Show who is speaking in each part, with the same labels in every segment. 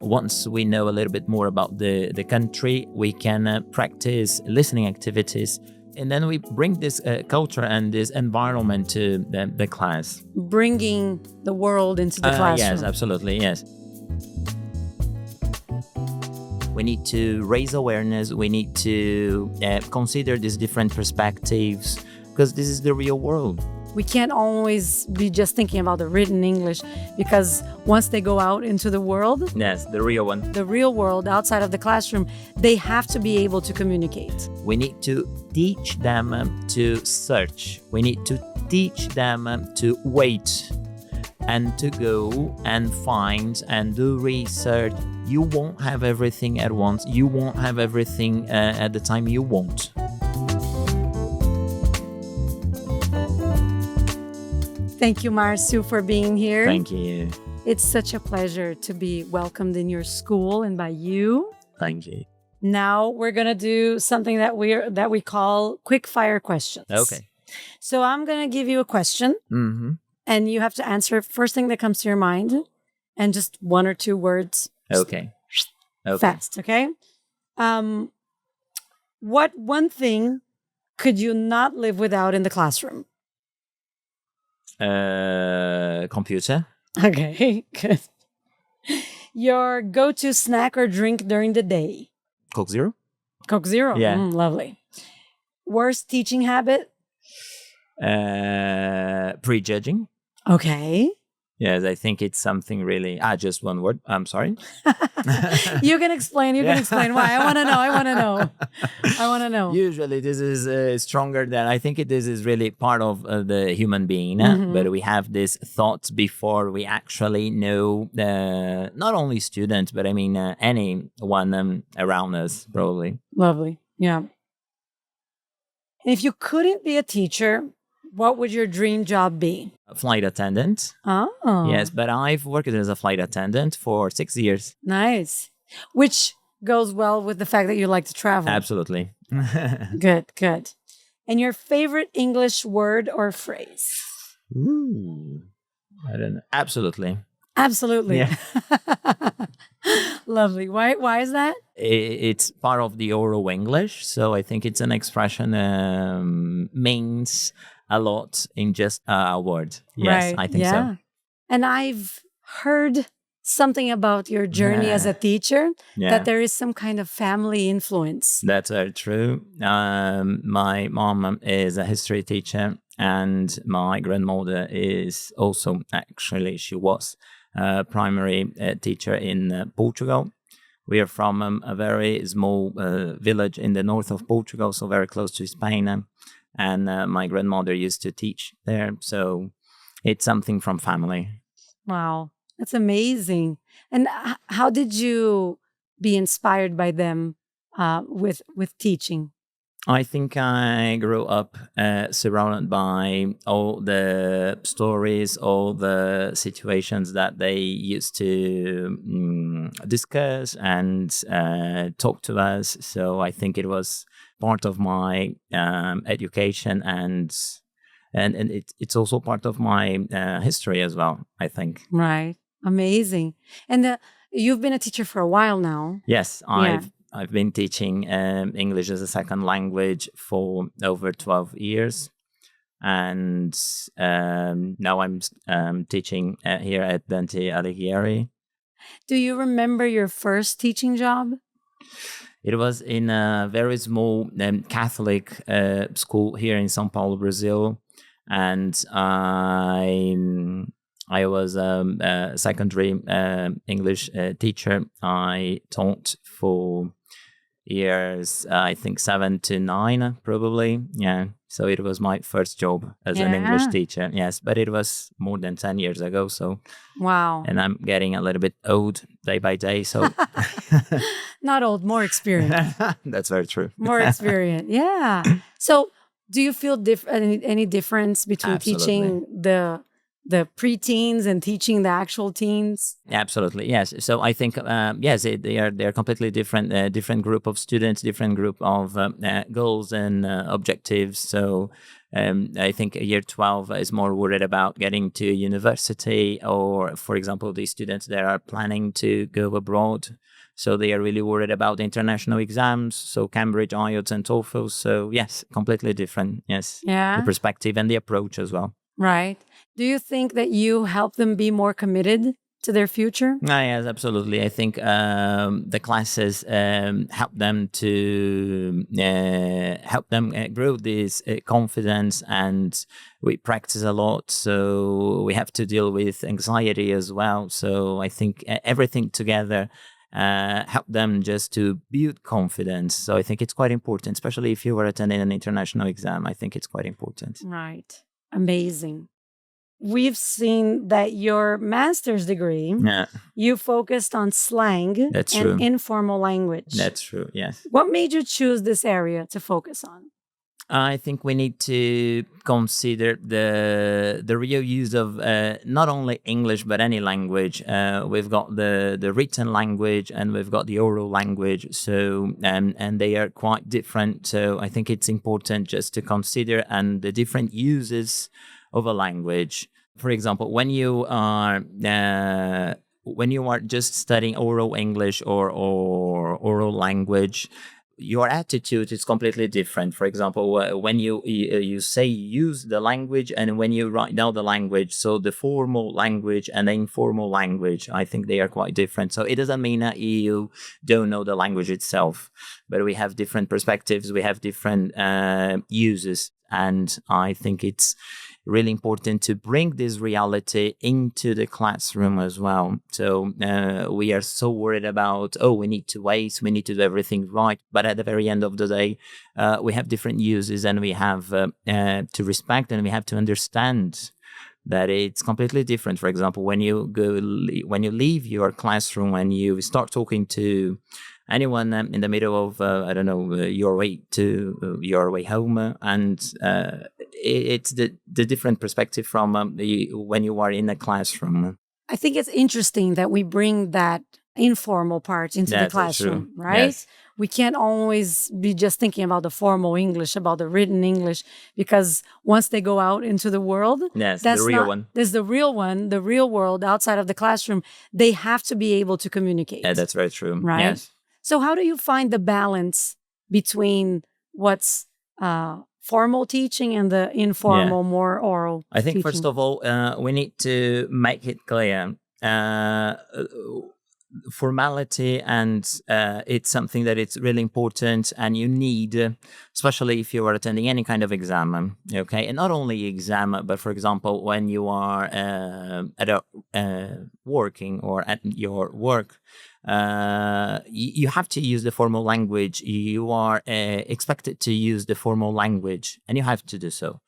Speaker 1: Once we know a little bit more about the country, we can practice listening activities. And then we bring this culture and this environment to the class.
Speaker 2: Bringing the world into the classroom.
Speaker 1: Yes, absolutely, yes. We need to raise awareness. We need to consider these different perspectives because this is the real world.
Speaker 2: We can't always be just thinking about the written English because once they go out into the world,
Speaker 1: yes, the real one,
Speaker 2: the real world outside of the classroom, they have to be able to communicate.
Speaker 1: We need to teach them to search. We need to teach them to wait and to go and find and do research. You won't have everything at once. You won't have everything at the time you want.
Speaker 2: Thank you, Marcio, for being here.
Speaker 1: Thank you.
Speaker 2: It's such a pleasure to be welcomed in your school and by you.
Speaker 1: Thank you.
Speaker 2: Now we're going to do something that we call quick fire questions.
Speaker 1: Okay.
Speaker 2: So I'm going to give you a question and you have to answer first thing that comes to your mind and just one or two words.
Speaker 1: Okay.
Speaker 2: Fast, okay? What one thing could you not live without in the classroom?
Speaker 1: Computer.
Speaker 2: Okay, good. Your go-to snack or drink during the day?
Speaker 1: Coke Zero.
Speaker 2: Coke Zero?
Speaker 1: Yeah.
Speaker 2: Lovely. Worst teaching habit?
Speaker 1: Prejudging.
Speaker 2: Okay.
Speaker 1: Yes, I think it's something really... just one word. I'm sorry.
Speaker 2: You can explain. You can explain why. I want to know.
Speaker 1: Usually this is stronger than... I think this is really part of the human being. But we have these thoughts before we actually know not only students, but I mean anyone around us, probably.
Speaker 2: Lovely. Yeah. And if you couldn't be a teacher, what would your dream job be?
Speaker 1: A flight attendant.
Speaker 2: Oh.
Speaker 1: Yes, but I've worked as a flight attendant for 6 years.
Speaker 2: Nice. Which goes well with the fact that you like to travel.
Speaker 1: Absolutely.
Speaker 2: Good. And your favorite English word or phrase?
Speaker 1: Ooh, I don't know. Absolutely.
Speaker 2: Yeah. Lovely. Why is that?
Speaker 1: It's part of the oral English, so I think it's an expression means a lot in just a word. Yes,
Speaker 2: right.
Speaker 1: I think so.
Speaker 2: And I've heard something about your journey as a teacher, that there is some kind of family influence.
Speaker 1: That's very true. My mom is a history teacher and my grandmother is also, actually, she was a primary teacher in Portugal. We are from a very small village in the north of Portugal, so very close to Spain. And my grandmother used to teach there. So it's something from family.
Speaker 2: Wow, that's amazing. And how did you be inspired by them with teaching?
Speaker 1: I think I grew up surrounded by all the stories, all the situations that they used to discuss and talk to us. So I think it was part of my education and it's also part of my history as well, I think.
Speaker 2: Right. Amazing. And you've been a teacher for a while now.
Speaker 1: Yes, I've been teaching English as a second language for over 12 years. And now I'm teaching here at Dante Alighieri.
Speaker 2: Do you remember your first teaching job?
Speaker 1: It was in a very small Catholic school here in São Paulo, Brazil. And I was a secondary English teacher. I taught for years, I think 7 to 9, probably. Yeah. So it was my first job as an English teacher. Yes. But it was more than 10 years ago. So.
Speaker 2: Wow.
Speaker 1: And I'm getting a little bit old day by day. So.
Speaker 2: Not old, more experience.
Speaker 1: That's very true.
Speaker 2: More experience. Yeah. So do you feel any difference between teaching the the preteens and teaching the actual teens?
Speaker 1: Absolutely, yes. So I think yes, they're completely different, different group of students, different group of goals and objectives. So I think year 12 is more worried about getting to university, or for example, the students that are planning to go abroad. So they are really worried about international exams, so Cambridge, IELTS, and TOEFL. So yes, completely different. Yes, the
Speaker 2: Yeah.
Speaker 1: perspective and the approach as well.
Speaker 2: Right. Do you think that you help them be more committed to their future?
Speaker 1: Yes, absolutely. I think the classes help them to grow this confidence, and we practice a lot. So we have to deal with anxiety as well. So I think everything together help them just to build confidence. So I think it's quite important, especially if you were attending an international exam. I think it's quite important.
Speaker 2: Right. Amazing. We've seen that your master's degree,
Speaker 1: Yeah,
Speaker 2: you focused on slang
Speaker 1: that's
Speaker 2: and
Speaker 1: true.
Speaker 2: informal language.
Speaker 1: That's true. Yes.
Speaker 2: What made you choose this area to focus on?
Speaker 1: I think we need to consider the real use of not only English but any language. We've got the written language and we've got the oral language. So and they are quite different. So I think it's important just to consider and the different uses of a language. For example, when you are just studying oral English or oral language, your attitude is completely different. For example, when you say use the language and when you write down the language, so the formal language and the informal language, I think they are quite different. So it doesn't mean that you don't know the language itself, but we have different perspectives, we have different uses, and I think it's really important to bring this reality into the classroom as well. So we are so worried about, we need to wait, we need to do everything right. But at the very end of the day, we have different uses and we have to respect and we have to understand that it's completely different. For example, when you leave your classroom, when you start talking to anyone in the middle of your way home, and it's the different perspective from when you are in a classroom.
Speaker 2: I think it's interesting that we bring that informal part into the classroom,
Speaker 1: true.
Speaker 2: right?
Speaker 1: Yes.
Speaker 2: We can't always be just thinking about the formal English, about the written English, because once they go out into the world,
Speaker 1: Yes,
Speaker 2: that's
Speaker 1: the real
Speaker 2: not,
Speaker 1: one.
Speaker 2: there's the real one, the real world outside of the classroom. They have to be able to communicate.
Speaker 1: Yeah, that's very true.
Speaker 2: Right?
Speaker 1: Yes.
Speaker 2: So how do you find the balance between what's formal teaching and the informal, more oral
Speaker 1: I think,
Speaker 2: teaching?
Speaker 1: first of all, we need to make it clear. Formality, and it's something that it's really important, and you need, especially if you are attending any kind of exam, okay, and not only exam, but for example, when you are working or at your work, you have to use the formal language. You are expected to use the formal language, and you have to do so.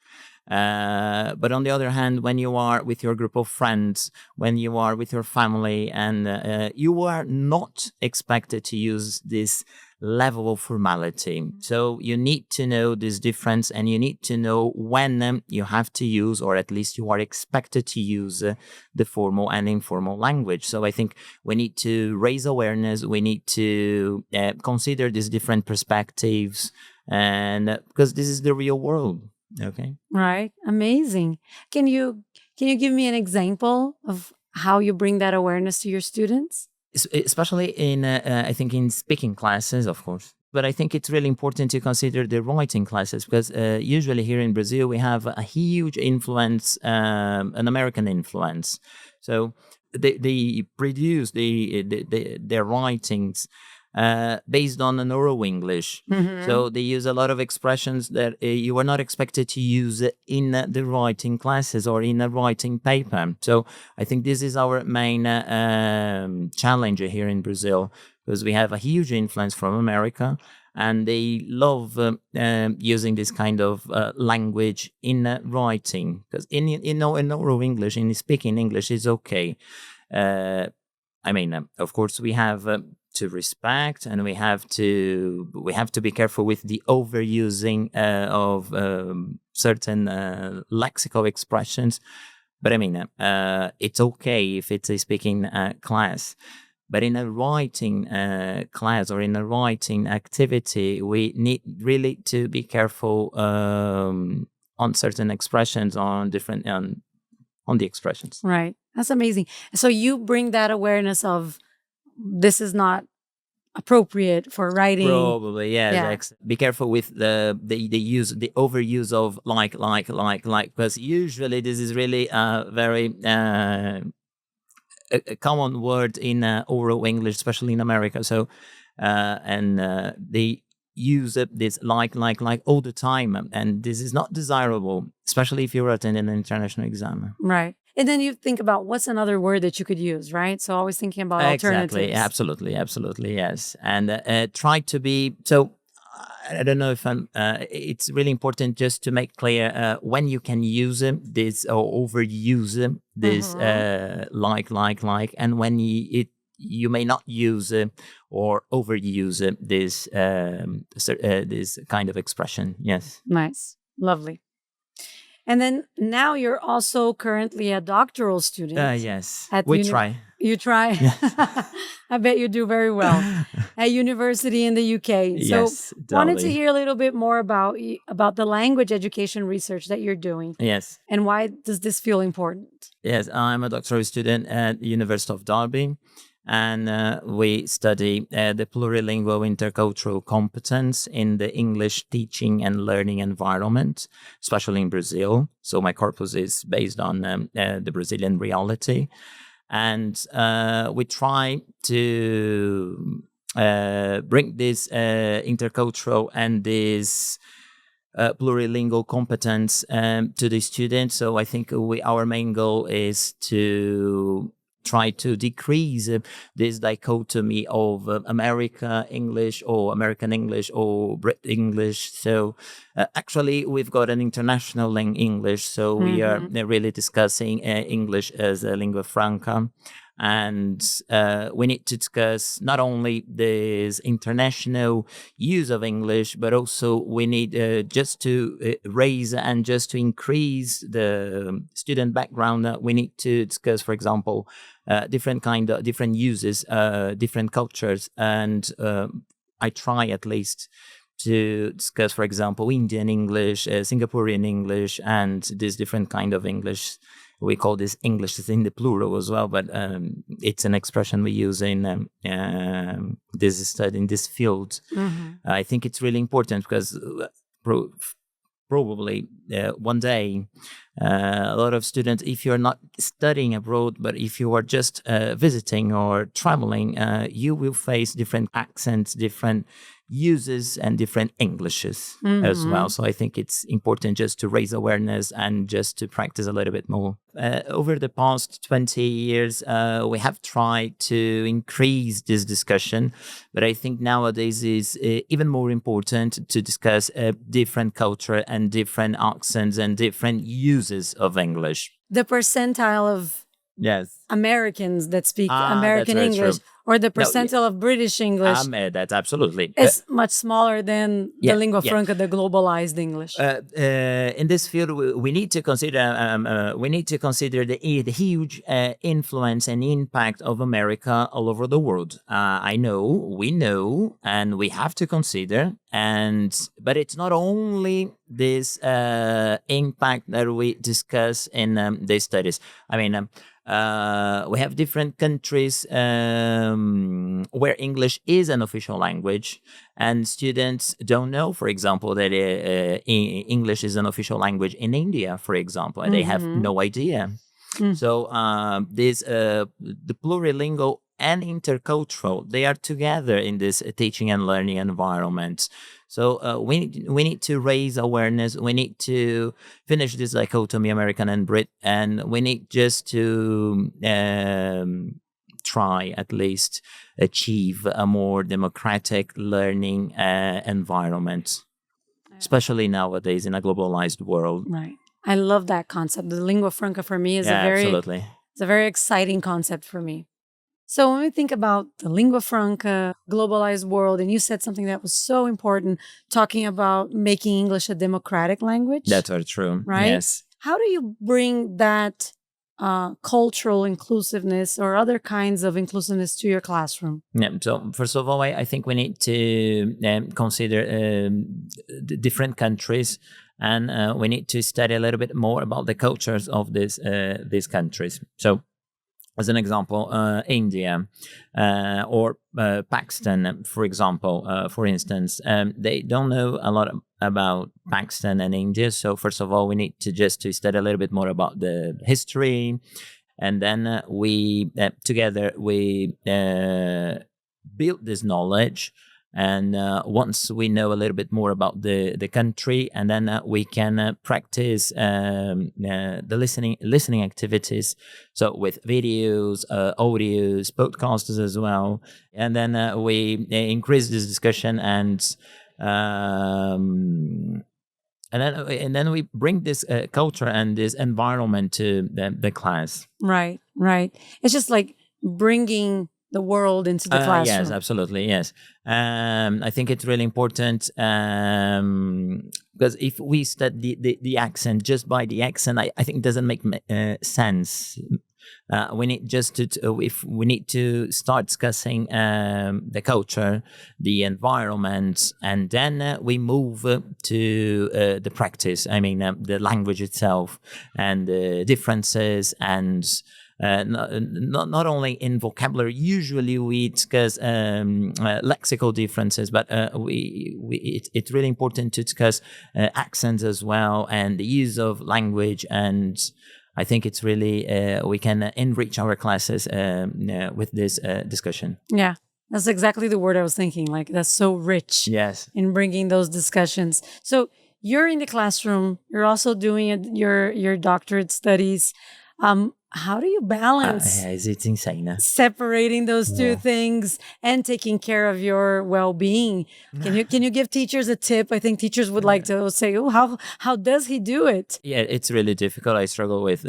Speaker 1: But on the other hand, when you are with your group of friends, when you are with your family, and you are not expected to use this level of formality. So you need to know this difference, and you need to know when you have to use, or at least you are expected to use the formal and informal language. So I think we need to raise awareness. We need to consider these different perspectives, and because this is the real world. Okay.
Speaker 2: Right. Amazing. Can you give me an example of how you bring that awareness to your students?
Speaker 1: Especially in, I think, in speaking classes, of course. But I think it's really important to consider the writing classes, because usually here in Brazil, we have a huge influence, an American influence. So they produce their writings based on an oral English.
Speaker 2: Mm-hmm.
Speaker 1: So they use a lot of expressions that you are not expected to use in the writing classes or in a writing paper. So I think this is our main challenge here in Brazil, because we have a huge influence from America, and they love using this kind of language in writing, because in oral English, in speaking English, is okay. Of course, we have to respect, and we have to be careful with the overusing of certain lexical expressions. But I mean, it's okay if it's a speaking class. But in a writing class or in a writing activity, we need really to be careful on certain expressions, on different on the expressions.
Speaker 2: Right. That's amazing. So you bring that awareness of this is not appropriate for writing.
Speaker 1: Probably, yes.
Speaker 2: Yeah.
Speaker 1: Be careful with the overuse of like, because usually this is really very a common word in oral English, especially in America. So, they use this like all the time, and this is not desirable, especially if you're attending an international exam.
Speaker 2: Right. And then you think about what's another word that you could use, right? So always thinking about alternatives.
Speaker 1: Exactly, absolutely, yes. And try to be so. I don't know if I'm. It's really important just to make clear when you can use this or overuse this like, and when you may not use or overuse this kind of expression. Yes.
Speaker 2: Nice, lovely. And then now you're also currently a doctoral student.
Speaker 1: Yes, we try.
Speaker 2: You try? I bet you do very well at university in the UK. So
Speaker 1: Yes,
Speaker 2: wanted to
Speaker 1: totally.
Speaker 2: hear a little bit more about the language education research that you're doing.
Speaker 1: Yes.
Speaker 2: And why does this feel important?
Speaker 1: Yes, I'm a doctoral student at the University of Derby, and we study the plurilingual intercultural competence in the English teaching and learning environment, especially in Brazil. So my corpus is based on the Brazilian reality. And we try to bring this intercultural and this plurilingual competence to the students. So I think our main goal is to try to decrease this dichotomy of American English or Brit English. So actually, we've got an international English. So we are really discussing English as a lingua franca. And we need to discuss not only this international use of English, but also we need just to raise and just to increase the student background. We need to discuss, for example, different uses, different cultures, and I try at least to discuss, for example, Indian English, Singaporean English, and this different kind of English. We call this English in the plural as well, but it's an expression we use in this study, in this field. I think it's really important because probably one day a lot of students, if you're not studying abroad, but if you are just visiting or traveling, you will face different accents, different uses, and different Englishes as well. So I think it's important just to raise awareness and just to practice a little bit more. Over the past 20 years, we have tried to increase this discussion, but I think nowadays is even more important to discuss different culture and different accents and different uses of English.
Speaker 2: The percentile of Americans that speak American English, or the percentile of British English,
Speaker 1: that's absolutely
Speaker 2: is much smaller than the lingua franca, the globalized English.
Speaker 1: In this field, we need to consider the huge influence and impact of America all over the world. We know, and we have to consider. But it's not only this impact that we discuss in these studies. I mean. We have different countries where English is an official language, and students don't know, for example, that English is an official language in India, for example, and they have no idea. So the plurilingual and intercultural, they are together in this teaching and learning environment. So we need to raise awareness. We need to finish this dichotomy, American and Brit, and we need just to try at least achieve a more democratic learning environment, especially nowadays in a globalized world.
Speaker 2: Right. I love that concept. The lingua franca for me is
Speaker 1: absolutely.
Speaker 2: It's a very exciting concept for me. So when we think about the lingua franca, globalized world, and you said something that was so important, talking about making English a democratic language.
Speaker 1: That's very true.
Speaker 2: Right?
Speaker 1: Yes.
Speaker 2: How do you bring that cultural inclusiveness or other kinds of inclusiveness to your classroom?
Speaker 1: Yeah. So first of all, I think we need to consider different countries, and we need to study a little bit more about the cultures of these countries. So, as an example, India or Pakistan, for example, for instance, they don't know a lot about Pakistan and India. So first of all, we need to study a little bit more about the history, and then we together we build this knowledge. And once we know a little bit more about the country, and then we can practice the listening activities. So with videos, audios, podcasts as well, and then we increase this discussion, and then we bring this culture and this environment to the class.
Speaker 2: Right, right. It's just like bringing the world into the classroom.
Speaker 1: Yes, absolutely. Yes. I think it's really important because if we study the accent just by the accent, I think it doesn't make sense. We need we need to start discussing the culture, the environment, and then we move to the practice. I mean, the language itself and the differences and. Not only in vocabulary. Usually we discuss lexical differences, but it's really important to discuss accents as well and the use of language. And I think it's really we can enrich our classes with this discussion.
Speaker 2: Yeah, that's exactly the word I was thinking. Like, that's so rich.
Speaker 1: Yes.
Speaker 2: In bringing those discussions. So you're in the classroom. You're also doing your doctorate studies. How do you balance
Speaker 1: it's insane.
Speaker 2: separating those two things and taking care of your well-being? Can you give teachers a tip? I think teachers would like to say, "Oh, how does he do it?"
Speaker 1: Yeah, it's really difficult. I struggle with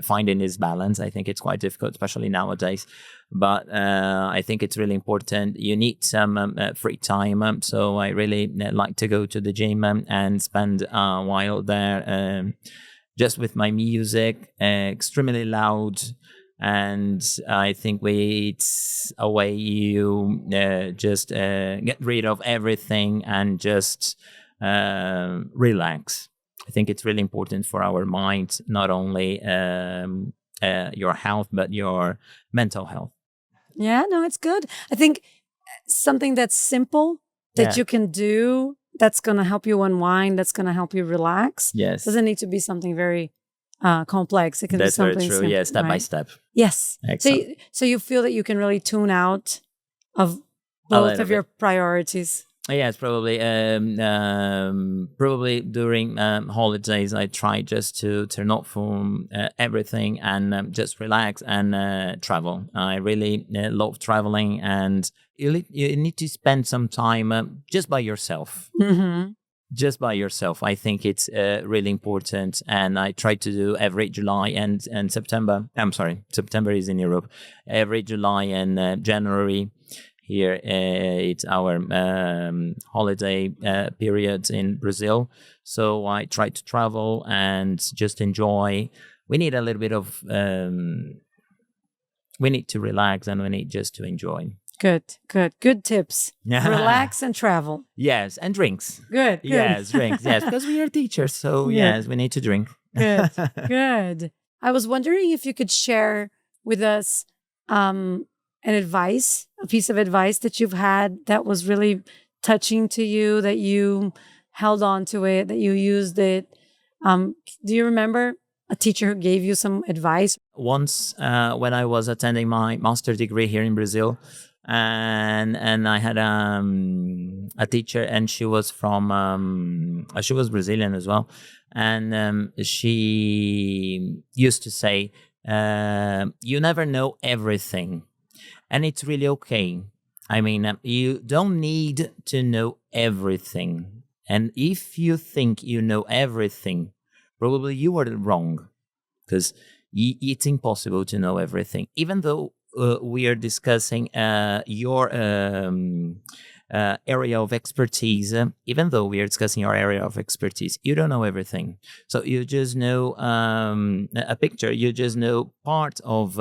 Speaker 1: finding this balance. I think it's quite difficult, especially nowadays. But I think it's really important. You need some free time. So I really like to go to the gym and spend a while there. Just with my music, extremely loud, and I think it's a way you just get rid of everything and just relax. I think it's really important for our mind, not only your health, but your mental health.
Speaker 2: Yeah, no, it's good. I think something that's simple that you can do that's going to help you unwind, that's going to help you relax.
Speaker 1: Yes.
Speaker 2: Doesn't need to be something very complex. It can be something
Speaker 1: very true.
Speaker 2: simple,
Speaker 1: Yeah, step by step.
Speaker 2: Yes.
Speaker 1: Excellent.
Speaker 2: So you feel that you can really tune out of both of your priorities.
Speaker 1: Yes, probably. Probably during holidays, I try just to turn off from everything and just relax and travel. I really love traveling, and you need to spend some time just by yourself.
Speaker 2: Mm-hmm.
Speaker 1: Just by yourself. I think it's really important, and I try to do every July and September. I'm sorry, September is in Europe. Every July and January. Here, it's our holiday period in Brazil. So I try to travel and just enjoy. We need a little bit of, we need to relax and we need just to enjoy.
Speaker 2: Good tips. Relax and travel.
Speaker 1: Yes, and drinks.
Speaker 2: Good.
Speaker 1: Yes, drinks. Yes, because we are teachers. So yes, we need to drink.
Speaker 2: Good. I was wondering if you could share with us a piece of advice that you've had that was really touching to you, that you held on to it, that you used it. Do you remember a teacher who gave you some advice?
Speaker 1: Once when I was attending my master's degree here in Brazil, and I had a teacher, and she was she was Brazilian as well, and she used to say, you never know everything. And it's really okay. I mean, you don't need to know everything. And if you think you know everything, probably you are wrong, because it's impossible to know everything. Even though we are discussing your area of expertise, even though we are discussing your area of expertise, you don't know everything. So you just know a picture, you just know part of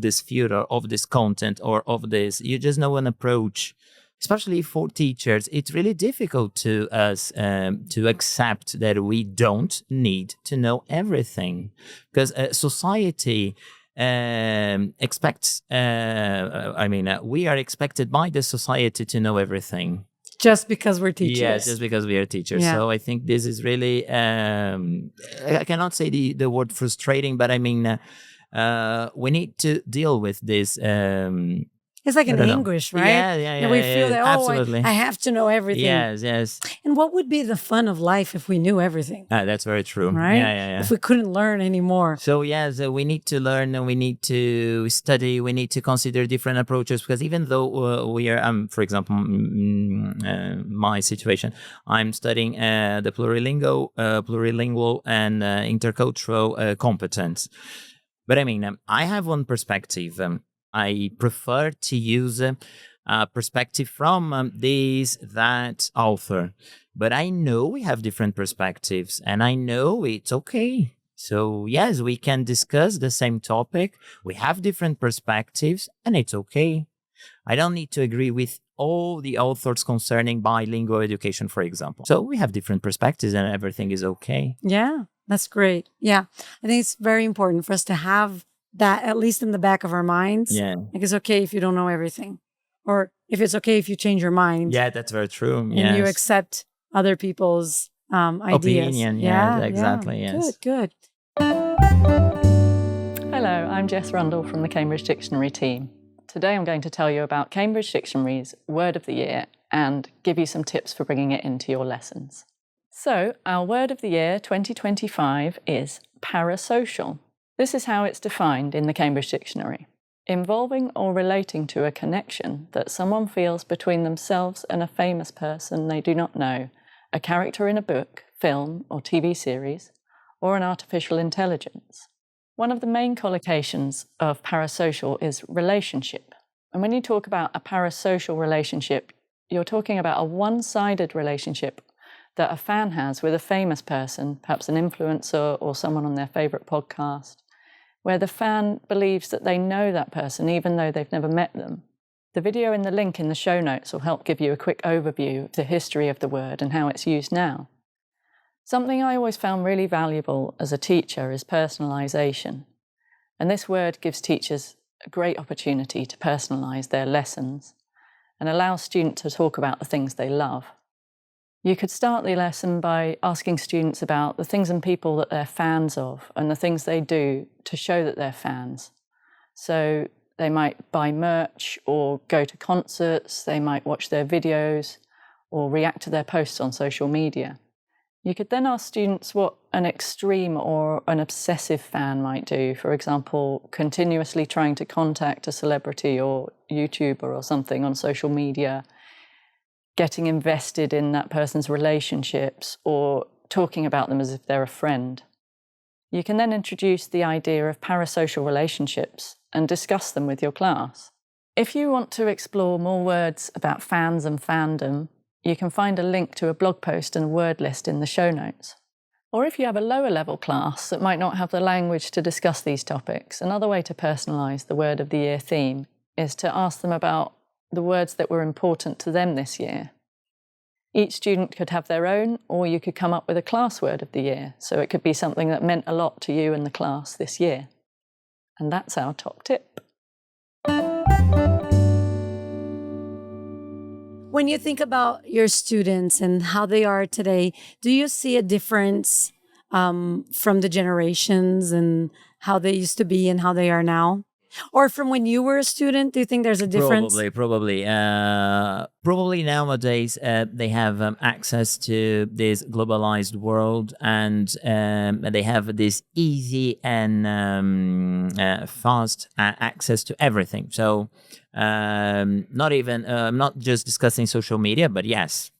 Speaker 1: this field or of this content or of this, you just know an approach. Especially for teachers, it's really difficult to us to accept that we don't need to know everything, because society expects. We are expected by the society to know everything.
Speaker 2: Just because we're teachers.
Speaker 1: Yes, just because we are teachers. Yeah. So I think this is really. I cannot say the word frustrating, but I mean, we need to deal with this.
Speaker 2: It's like an anguish, right?
Speaker 1: Yeah.
Speaker 2: We feel that,
Speaker 1: absolutely.
Speaker 2: I have to know everything.
Speaker 1: Yes.
Speaker 2: And what would be the fun of life if we knew everything?
Speaker 1: That's very true.
Speaker 2: Right?
Speaker 1: Yeah.
Speaker 2: If we couldn't learn anymore.
Speaker 1: So, we need to learn and we need to study. We need to consider different approaches, because even though we are, for example, my situation, I'm studying the plurilingual and intercultural competence. But I mean, I have one perspective. I prefer to use a perspective from that author. But I know we have different perspectives, and I know it's okay. So, yes, we can discuss the same topic. We have different perspectives, and it's okay. I don't need to agree with all the authors concerning bilingual education, for example. So we have different perspectives, and everything is okay.
Speaker 2: Yeah, that's great. Yeah, I think it's very important for us to have that at least in the back of our minds.
Speaker 1: Yeah.
Speaker 2: Like, it's okay if you don't know everything, or if it's okay if you change your mind.
Speaker 1: Yeah, that's very true.
Speaker 2: And you accept other people's ideas.
Speaker 1: Opinion. Yeah, exactly.
Speaker 2: Yeah.
Speaker 1: Yes.
Speaker 2: Good.
Speaker 3: Hello, I'm Jess Rundell from the Cambridge Dictionary team. Today I'm going to tell you about Cambridge Dictionary's Word of the Year and give you some tips for bringing it into your lessons. So, our Word of the Year 2025 is parasocial. This is how it's defined in the Cambridge Dictionary. Involving or relating to a connection that someone feels between themselves and a famous person they do not know, a character in a book, film, or TV series, or an artificial intelligence. One of the main collocations of parasocial is relationship. And when you talk about a parasocial relationship, you're talking about a one-sided relationship that a fan has with a famous person, perhaps an influencer or someone on their favourite podcast, where the fan believes that they know that person even though they've never met them. The video in the link in the show notes will help give you a quick overview of the history of the word and how it's used now. Something I always found really valuable as a teacher is personalisation. And this word gives teachers a great opportunity to personalise their lessons and allows students to talk about the things they love. You could start the lesson by asking students about the things and people that they're fans of and the things they do to show that they're fans. So they might buy merch or go to concerts, they might watch their videos or react to their posts on social media. You could then ask students what an extreme or an obsessive fan might do. For example, continuously trying to contact a celebrity or YouTuber or something on social media, getting invested in that person's relationships or talking about them as if they're a friend. You can then introduce the idea of parasocial relationships and discuss them with your class. If you want to explore more words about fans and fandom, you can find a link to a blog post and a word list in the show notes. Or if you have a lower level class that might not have the language to discuss these topics, another way to personalise the Word of the Year theme is to ask them about the words that were important to them this year. Each student could have their own, or you could come up with a class word of the year. So it could be something that meant a lot to you and the class this year. And that's our top tip.
Speaker 2: When you think about your students and how they are today, do you see a difference from the generations and how they used to be and how they are now? Or from when you were a student, do you think there's a difference?
Speaker 1: Probably nowadays they have access to this globalized world, and they have this easy and fast access to everything. So not just discussing social media, but yes,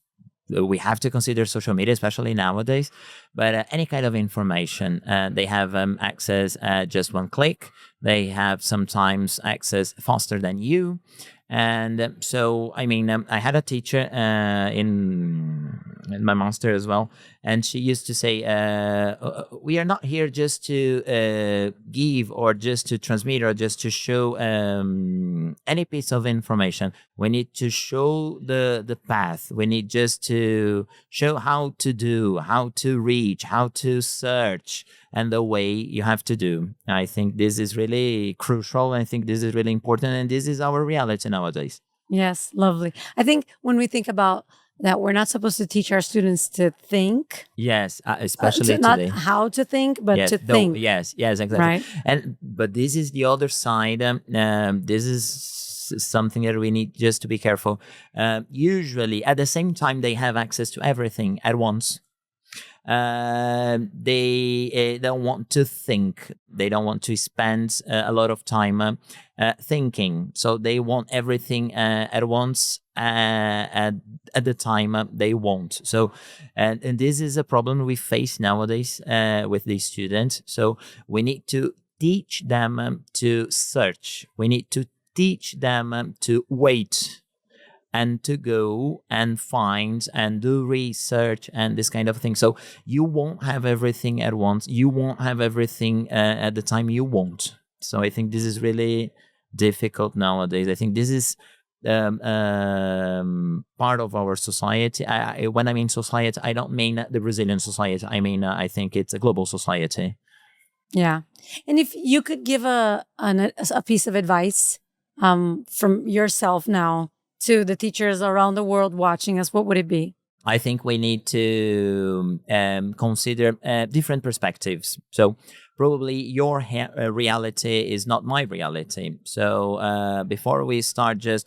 Speaker 1: we have to consider social media, especially nowadays. But any kind of information, they have access at just one click. They have sometimes access faster than you. And so, I mean, I had a teacher in my master as well, and she used to say, we are not here just to give or just to transmit or just to show any piece of information. We need to show the path. We need just to show how to do, how to reach, how to search, and the way you have to do. I think this is really crucial. I think this is really important, and this is our reality nowadays.
Speaker 2: Yes, lovely. I think when we think about that, we're not supposed to teach our students to think.
Speaker 1: Yes, especially
Speaker 2: not
Speaker 1: today.
Speaker 2: how to think, but
Speaker 1: Yes,
Speaker 2: to think.
Speaker 1: yes, exactly.
Speaker 2: Right.
Speaker 1: But this is the other side. This is something that we need just to be careful. Usually, at the same time, they have access to everything at once. They don't want to think. They don't want to spend a lot of time thinking. So they want everything at once at the time they want. So, and this is a problem we face nowadays with these students. So we need to teach them to search. We need to teach them to wait and to go and find and do research and this kind of thing. So you won't have everything at once. You won't have everything at the time you want. So I think this is really difficult nowadays. I think this is part of our society. When I mean society, I don't mean the Brazilian society. I mean, I think it's a global society.
Speaker 2: Yeah. And if you could give a piece of advice from yourself now to the teachers around the world watching us, what would it be?
Speaker 1: I think we need to consider different perspectives. So probably your reality is not my reality. So before we start just,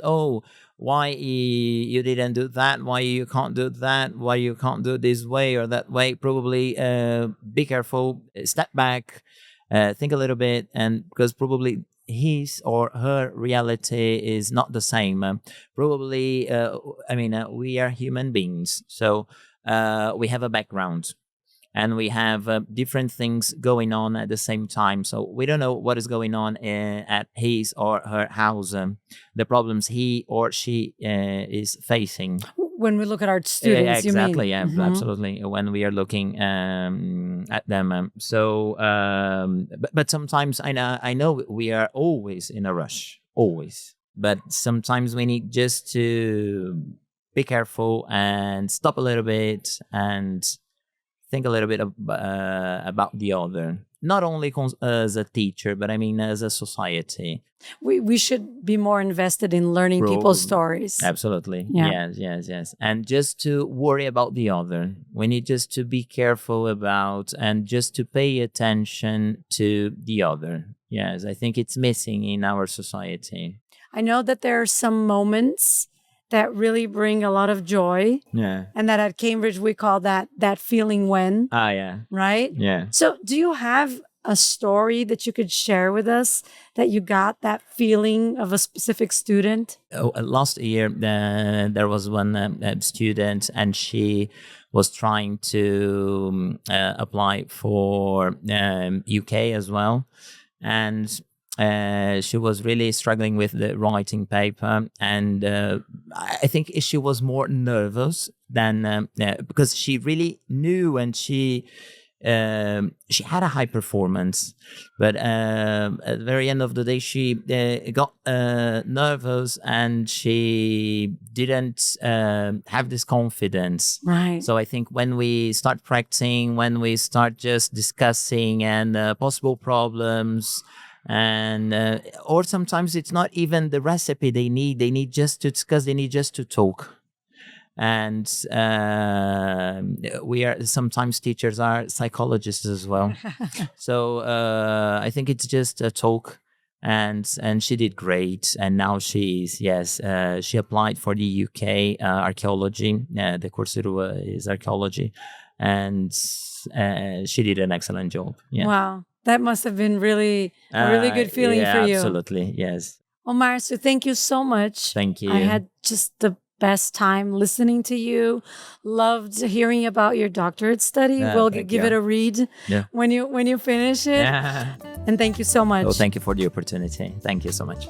Speaker 1: why you didn't do that? Why you can't do that? Why you can't do this way or that way? Probably be careful, step back, think a little bit, and because probably his or her reality is not the same. Probably, we are human beings, so we have a background and we have different things going on at the same time. So we don't know what is going on at his or her house, the problems he or she is facing.
Speaker 2: When we look at our students,
Speaker 1: exactly,
Speaker 2: you mean?
Speaker 1: Yeah,
Speaker 2: Mm-hmm.
Speaker 1: Absolutely. When we are looking at them, but sometimes I know we are always in a rush, always. But sometimes we need just to be careful and stop a little bit and think a little bit about the other. Not only as a teacher, but I mean as a society.
Speaker 2: We should be more invested in learning people's stories.
Speaker 1: Absolutely.
Speaker 2: Yeah.
Speaker 1: Yes. And just to worry about the other. We need just to be careful about and just to pay attention to the other. Yes, I think it's missing in our society.
Speaker 2: I know that there are some moments that really bring a lot of joy.
Speaker 1: Yeah.
Speaker 2: And that at Cambridge, we call that feeling when.
Speaker 1: Yeah.
Speaker 2: Right?
Speaker 1: Yeah.
Speaker 2: So do you have a story that you could share with us that you got that feeling of a specific student?
Speaker 1: Last year, there was one student and she was trying to apply for UK as well. And she was really struggling with the writing paper, and I think she was more nervous than because she really knew and she had a high performance, but at the very end of the day she got nervous and she didn't have this confidence.
Speaker 2: Right.
Speaker 1: So I think when we start practicing, when we start just discussing and possible problems, and or sometimes it's not even the recipe they need just to discuss, they need just to talk. And we are sometimes teachers are psychologists as well. So I think it's just a talk, and she did great, and now she applied for the UK archaeology. The course is archaeology, and she did an excellent job. Yeah.
Speaker 2: Wow. That must have been really a really good feeling for you.
Speaker 1: Absolutely, yes.
Speaker 2: Well, Marcio, thank you so much.
Speaker 1: Thank you.
Speaker 2: I had just the best time listening to you. Loved hearing about your doctorate study. We'll give it a read when you finish it.
Speaker 1: Yeah.
Speaker 2: And thank you so much.
Speaker 1: Thank you for the opportunity. Thank you so much.